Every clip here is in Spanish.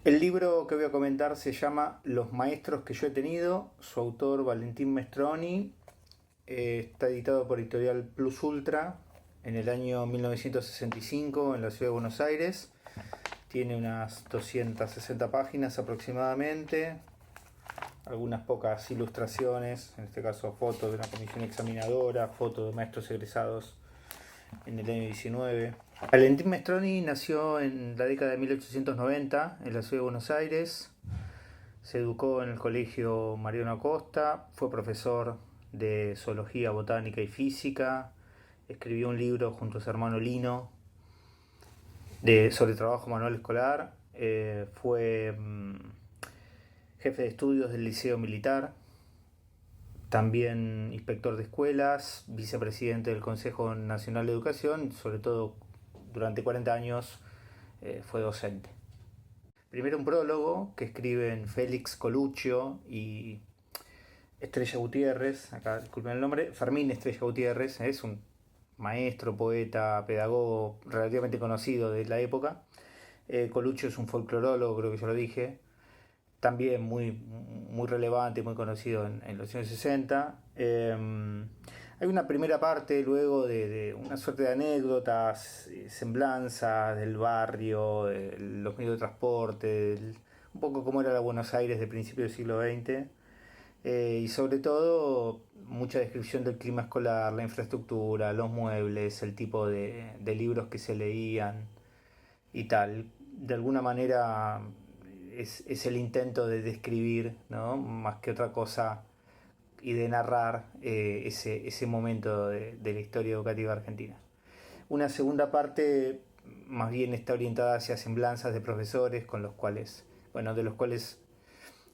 El libro que voy a comentar se llama Los maestros que yo he tenido, su autor Valentín Mestroni, está editado por Editorial Plus Ultra en el año 1965 en la ciudad de Buenos Aires, tiene unas 260 páginas aproximadamente, algunas pocas ilustraciones, en este caso fotos de una comisión examinadora, fotos de maestros egresados en el año 19. Valentín Mestroni nació en la década de 1890 en la ciudad de Buenos Aires. Se educó en el colegio Mariano Acosta, fue profesor de zoología, botánica y física. Escribió un libro junto a su hermano Lino sobre trabajo manual escolar. Fue jefe de estudios del Liceo Militar. También inspector de escuelas, vicepresidente del Consejo Nacional de Educación, sobre todo durante 40 años fue docente. Primero un prólogo que escriben Félix Coluccio y Estrella Gutiérrez, acá disculpen el nombre, Fermín Estrella Gutiérrez, es un maestro, poeta, pedagogo relativamente conocido de la época. Coluccio es un folclorólogo, creo que ya lo dije, también muy relevante, muy conocido en los años 60. Hay una primera parte luego de una suerte de anécdotas, semblanzas del barrio, de los medios de transporte, un poco cómo era la Buenos Aires de principios del siglo XX. Y sobre todo mucha descripción del clima escolar, la infraestructura, los muebles, el tipo de libros que se leían y tal. De alguna manera es el intento de describir, ¿no? Más que otra cosa, y de narrar ese momento de la historia educativa argentina. Una segunda parte más bien está orientada hacia semblanzas de profesores con los cuales, bueno, de los cuales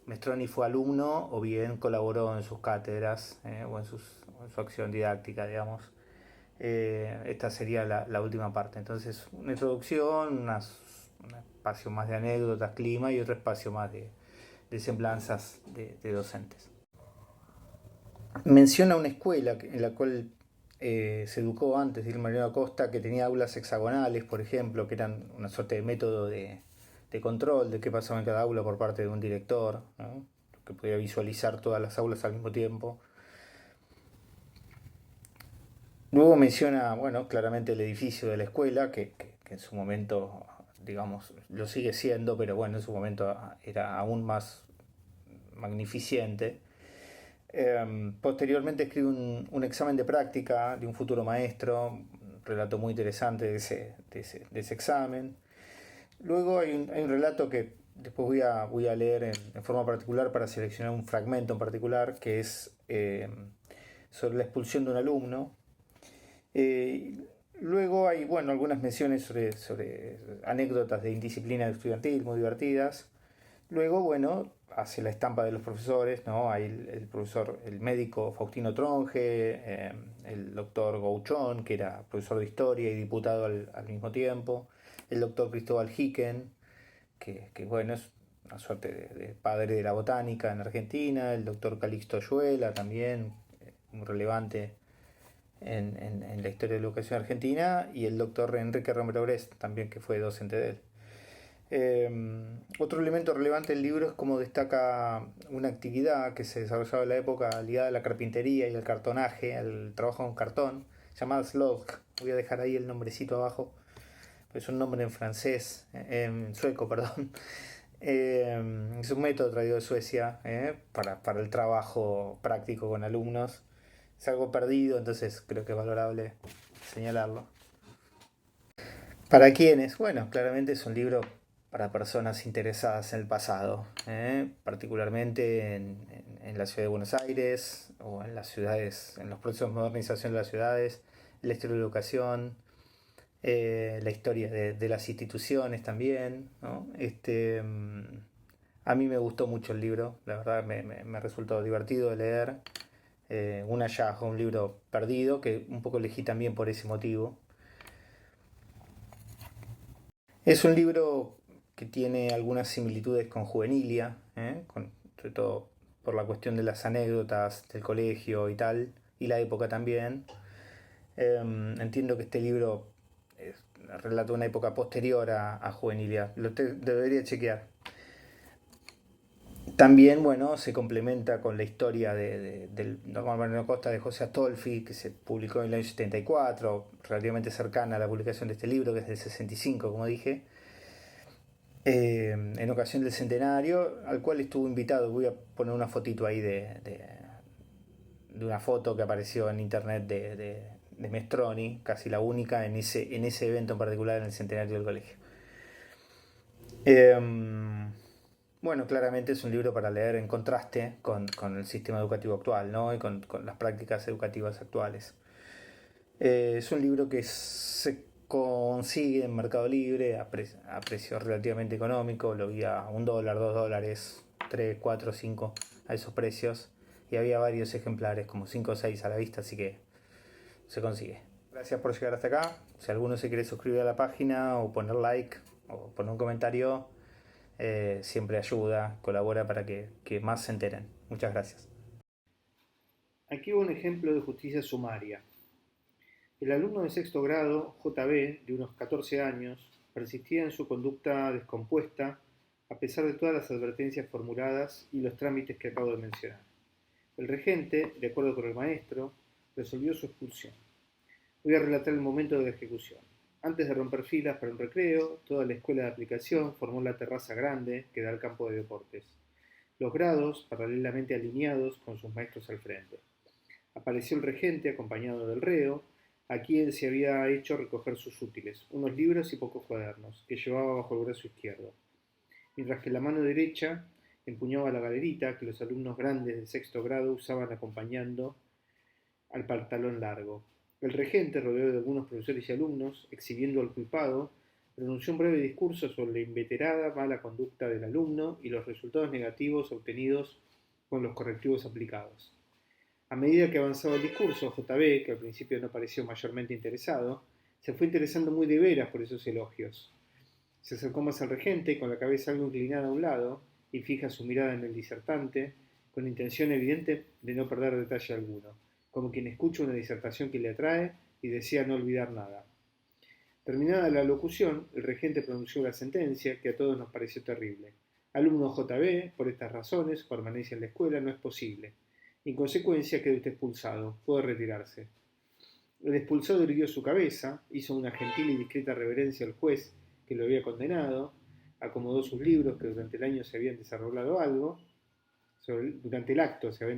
Mestroni fue alumno o bien colaboró en sus cátedras o en su acción didáctica, digamos. Esta sería la última parte. Entonces, una introducción, un espacio más de anécdotas, clima y otro espacio más de semblanzas de docentes. Menciona una escuela en la cual se educó antes de ir Mariano Acosta, que tenía aulas hexagonales, por ejemplo, que eran una suerte de método de control de qué pasaba en cada aula por parte de un director, ¿no? Que podía visualizar todas las aulas al mismo tiempo. Luego menciona, bueno, claramente el edificio de la escuela, que en su momento, digamos, lo sigue siendo, pero bueno, en su momento era aún más magnificente. Posteriormente escribe un examen de práctica de un futuro maestro, un relato muy interesante de ese examen. Luego hay un relato que después voy a leer en forma particular para seleccionar un fragmento en particular, que es sobre la expulsión de un alumno. Eh, Luego hay, bueno, algunas menciones sobre anécdotas de indisciplina estudiantil muy divertidas. Luego, bueno, hace la estampa de los profesores, ¿no? Hay el profesor, el médico Faustino Tronje, el doctor Gouchón, que era profesor de historia y diputado al mismo tiempo, el doctor Cristóbal Hicken, que bueno, es una suerte de padre de la botánica en Argentina, el doctor Calixto Ayuela también, muy relevante en la historia de la educación argentina, y el doctor Enrique Romero Brest, también que fue docente de él. Otro elemento relevante del libro es cómo destaca una actividad que se desarrollaba en la época ligada a la carpintería y al cartonaje, al trabajo con cartón, llamada Slöjd. Voy a dejar ahí el nombrecito abajo, es un nombre en francés, en sueco, perdón. Es un método traído de Suecia para el trabajo práctico con alumnos. Es algo perdido, entonces creo que es valorable señalarlo. ¿Para quiénes? Bueno, claramente es un libro para personas interesadas en el pasado, particularmente en la ciudad de Buenos Aires o en las ciudades, en los procesos de modernización de las ciudades, la historia de la educación, la historia de las instituciones también, ¿no? A mí me gustó mucho el libro, la verdad me resultó divertido de leer, un hallazgo, un libro perdido que un poco elegí también por ese motivo. Es un libro que tiene algunas similitudes con Juvenilia, sobre todo por la cuestión de las anécdotas del colegio y tal, y la época también. Entiendo que este libro relata una época posterior a Juvenilia, debería chequear. También, bueno, se complementa con la historia del Norman Mariano Costa de José Astolfi, que se publicó en el año 74, relativamente cercana a la publicación de este libro, que es del 65, como dije, en ocasión del centenario, al cual estuvo invitado. Voy a poner una fotito ahí de una foto que apareció en internet de Mestroni, casi la única en ese evento en particular, en el centenario del colegio. Bueno, claramente es un libro para leer en contraste con el sistema educativo actual, ¿no? Y con las prácticas educativas actuales. Es un libro que se consigue en Mercado Libre a precio relativamente económico. Lo vi a $1, $2, 3, 4, 5 a esos precios. Y había varios ejemplares, como 5 o 6 a la vista, así que se consigue. Gracias por llegar hasta acá. Si alguno se quiere suscribir a la página o poner like o poner un comentario, siempre ayuda, colabora para que más se enteren. Muchas gracias. Aquí va un ejemplo de justicia sumaria. El alumno de sexto grado, JB, de unos 14 años, persistía en su conducta descompuesta a pesar de todas las advertencias formuladas y los trámites que acabo de mencionar. El regente, de acuerdo con el maestro, resolvió su expulsión. Voy a relatar el momento de la ejecución. Antes de romper filas para un recreo, toda la escuela de aplicación formó la terraza grande que da al campo de deportes. Los grados, paralelamente alineados, con sus maestros al frente. Apareció el regente acompañado del reo, a quien se había hecho recoger sus útiles, unos libros y pocos cuadernos, que llevaba bajo el brazo izquierdo, mientras que la mano derecha empuñaba la galerita que los alumnos grandes de sexto grado usaban acompañando al pantalón largo. El regente, rodeado de algunos profesores y alumnos, exhibiendo al culpado, pronunció un breve discurso sobre la inveterada mala conducta del alumno y los resultados negativos obtenidos con los correctivos aplicados. A medida que avanzaba el discurso, JB, que al principio no pareció mayormente interesado, se fue interesando muy de veras por esos elogios. Se acercó más al regente, con la cabeza algo inclinada a un lado, y fija su mirada en el disertante, con intención evidente de no perder detalle alguno, como quien escucha una disertación que le atrae y desea no olvidar nada. Terminada la locución, el regente pronunció la sentencia que a todos nos pareció terrible. Alumno JB, por estas razones, su permanencia en la escuela no es posible. En consecuencia, queda usted expulsado. Puede retirarse. El expulsado irguió su cabeza, hizo una gentil y discreta reverencia al juez que lo había condenado, acomodó sus libros que durante el acto se habían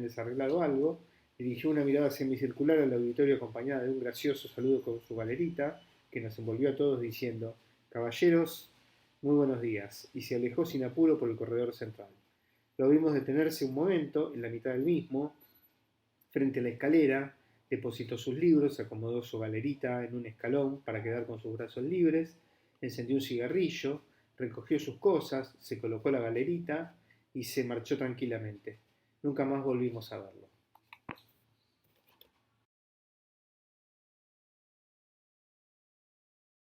desarrollado algo, dirigió una mirada semicircular al auditorio acompañada de un gracioso saludo con su galerita, que nos envolvió a todos diciendo: «Caballeros, muy buenos días», y se alejó sin apuro por el corredor central. Lo vimos detenerse un momento en la mitad del mismo, frente a la escalera, depositó sus libros, acomodó su galerita en un escalón para quedar con sus brazos libres, encendió un cigarrillo, recogió sus cosas, se colocó la galerita y se marchó tranquilamente. Nunca más volvimos a verlo.